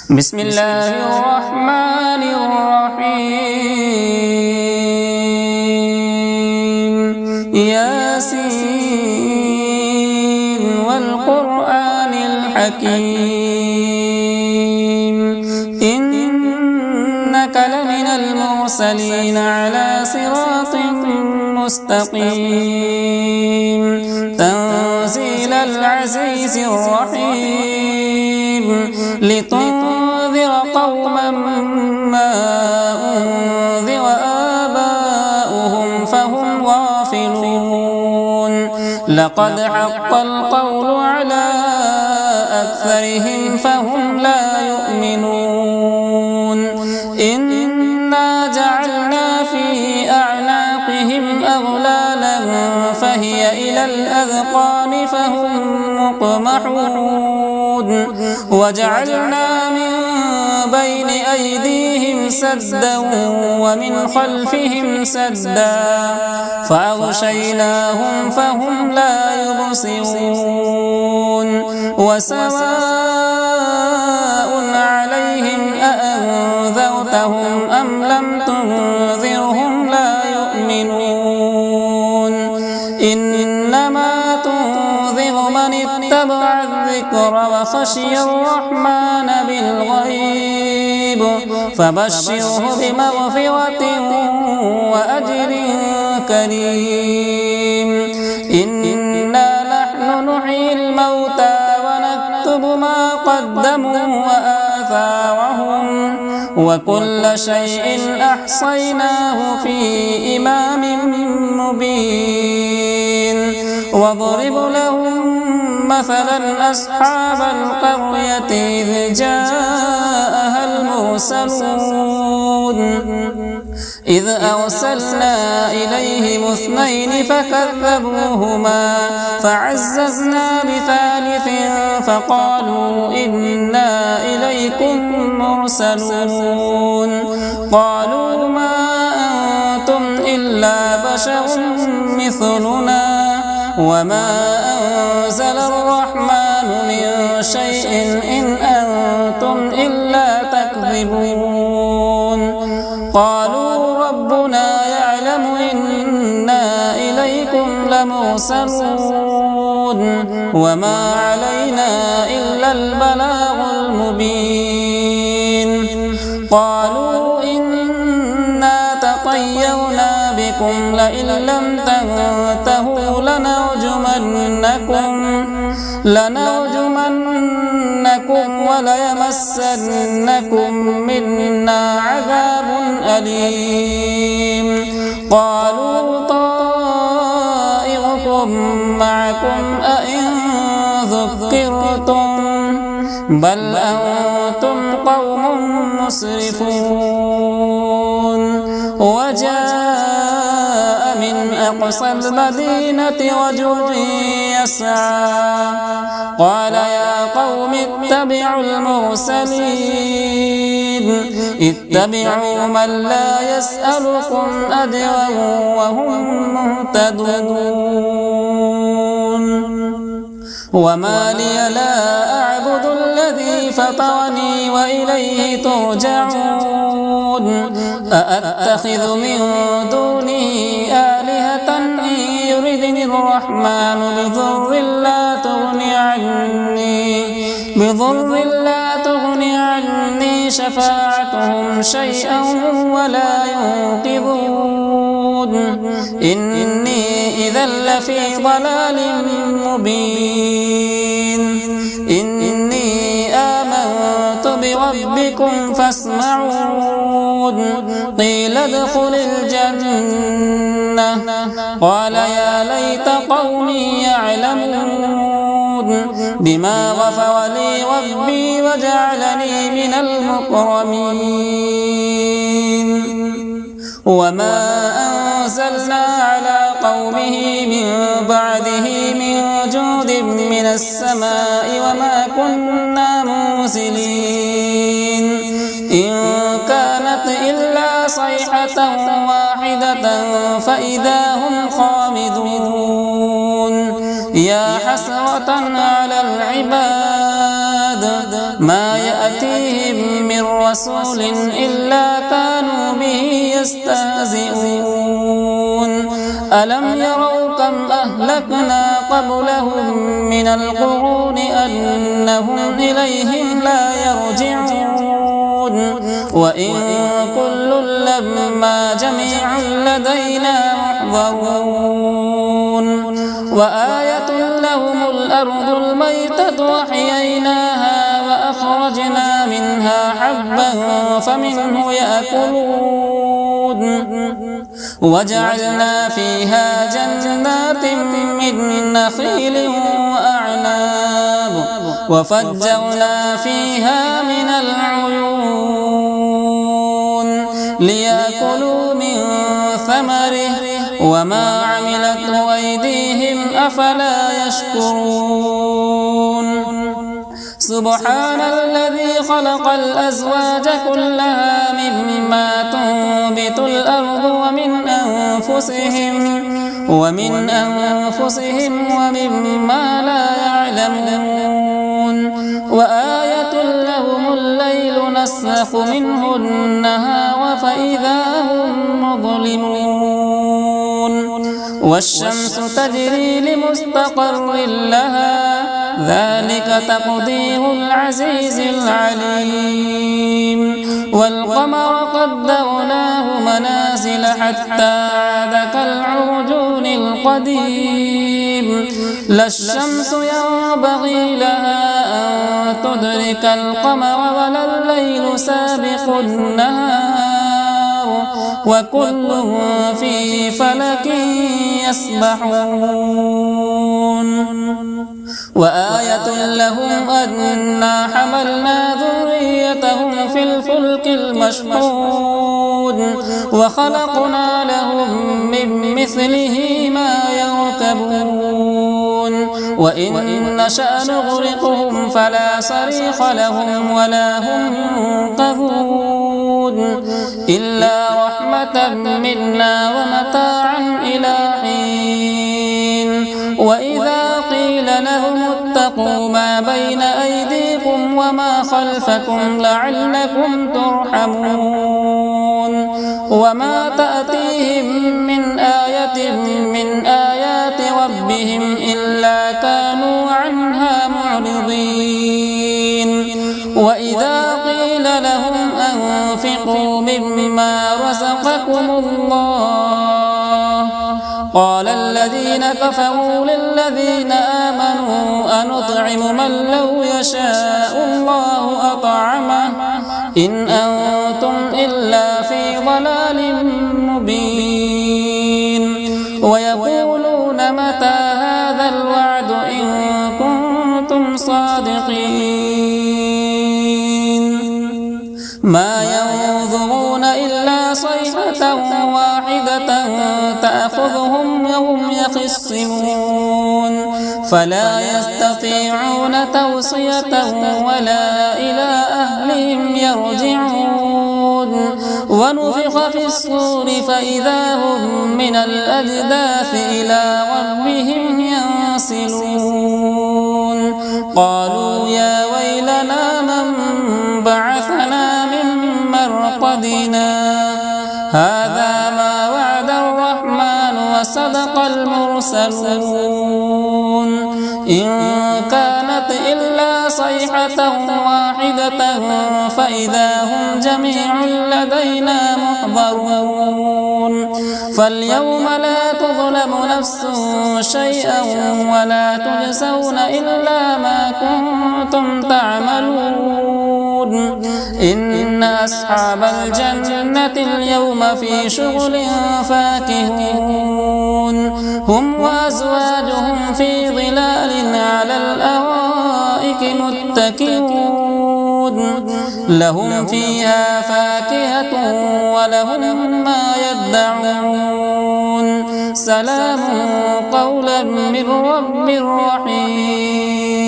بسم الله الرحمن الرحيم ياسين والقرآن الحكيم إنك لمن المرسلين على صراط مستقيم تنزيل العزيز الرحيم لتنذر قوما ما أنذر آباؤهم فهم غافلون لقد حق القول على أكثرهم فهم لا يؤمنون إنا جعلنا في أعناقهم أغلالا فهي إلى الأذقان فهم مقمحون وجعلنا من بين أيديهم سدا ومن خلفهم سدا فأغشيناهم فهم لا يبصرون وسواء عليهم أأنذرتهم أم لم تنذرهم لا يؤمنون إنما تنذر من اتبع الذكر وخشي الرحمن بالغيب فبشره بمغفرة وأجر كريم إنا نحن نحيي الموتى ونكتب ما قدموا وآثارهم وكل شيء أحصيناه في إمام مبين واضرب لهم مثلا أصحاب القرية إذ جاءها المرسلون إذ أرسلنا إليهم اثنين فكذبوهما فعززنا بثالث فقالوا إنا إليكم مرسلون قالوا ما أنتم إلا بشر مثلنا وما أنزل الرحمن من شيء إن أنتم إلا تكذبون قالوا ربنا يعلم إنا إليكم لمرسلون وما علينا إلا البلاغ المبين قالوا إنا تطيرنا بكم لئن لم تنتهوا لنرجمنكم وليمسنكم منا عذاب أليم قالوا طائركم معكم أئن ذكرتم بل أنتم قوم مسرفون وجاء من أقصى المدينة رجل يسعى قال يا قوم اتبعوا المرسلين اتبعوا من لا يسألكم أجرا وهم مهتدون وما لي لا أعبد الذي فطرني وإليه ترجعون أأتخذ من دونه آلهة إن يردني الرحمن بضر لا تغني عني شفاعتهم شيئا ولا ينقذون إني إذا لفي ضلال مبين إني آمنت بربكم فاسمعون قيل ادخل الجنة قال يا ليت قومي يعلمون بما غفر لي ربي وجعلني من المكرمين وما أنزلنا على قومه من بعده من جود من السماء وما كنا منزلين إن كانت إلا صيحة واحدة فإذا هم خامدون يا حسرة على العباد ما يأتيهم رسول إلا كانوا به يستهزئون ألم يروا كم أهلكنا قبلهم من القرون أنهم إليهم لا يرجعون وإن كل لما جميع لدينا محضرون وآية لهم الأرض الميتة وأحييناها وأخرجنا منها حبا فمنه يأكلون وجعلنا فيها جنات من نخيل وأعناب وفجرنا فيها من العيون ليأكلوا من ثمره وما عملته أيديهم أفلا يشكرون سبحان الذي خلق الأزواج كلها مما تنبت الأرض ومن أنفسهم ومما لا يعلمون وآية لهم الليل نسلخ منه النهار فإذا هم مظلمون والشمس تجري لمستقر لها ذلك تقدير العزيز العليم والقمر قدرناه منازل حتى عاد كالعرجون القديم لا الشمس ينبغي لها أن تدرك القمر ولا الليل سابق النهار وكل في فلك يسبحون وآية لهم أنا حملنا ذريتهم في الفلك المشحون وخلقنا لهم من مثله ما يركبون وإن نشأ نغرقهم فلا صريخ لهم ولا هم ينقذون إلا رحمة منا ومتاعا إلى حين وإذا قيل لهم اتقوا ما بين أيديكم وما خلفكم لعلكم ترحمون وما تأتيهم من آية من آيات ربهم إلا كانوا عنها معرضين وإذا قيل لهم أنفقوا مما رزقكم الله قال الذين كفروا للذين آمنوا أنطعم من لو يشاء الله أطعمه إن أنتم إلا في ضلال مبين ويقولون متى هذا الوعد إن كنتم صادقين ما ينظرون إلا صيحة واحدة تأخذهم وهم يخصمون فلا يستطيعون توصية ولا إلى أهلهم يرجعون ونفخ في الصور فإذا هم من الأجداث إلى ربهم ينسلون قالوا يا ويلنا من بعثنا من مرقدنا هذا ما وعد الرحمن وصدق المرسلون إن كانت إلا صيحة واحدة فإذا هم جميع لدينا محضرون فاليوم لا تظلم نفس شيئا ولا تجزون إلا ما كنتم تعملون إن أصحاب الجنة اليوم في شغل فاكهون هم وأزواجهم في ظلال على الأرائك متكئون لهم فيها فاكهة ولهم ما يدعون سلام قولا من رب رحيم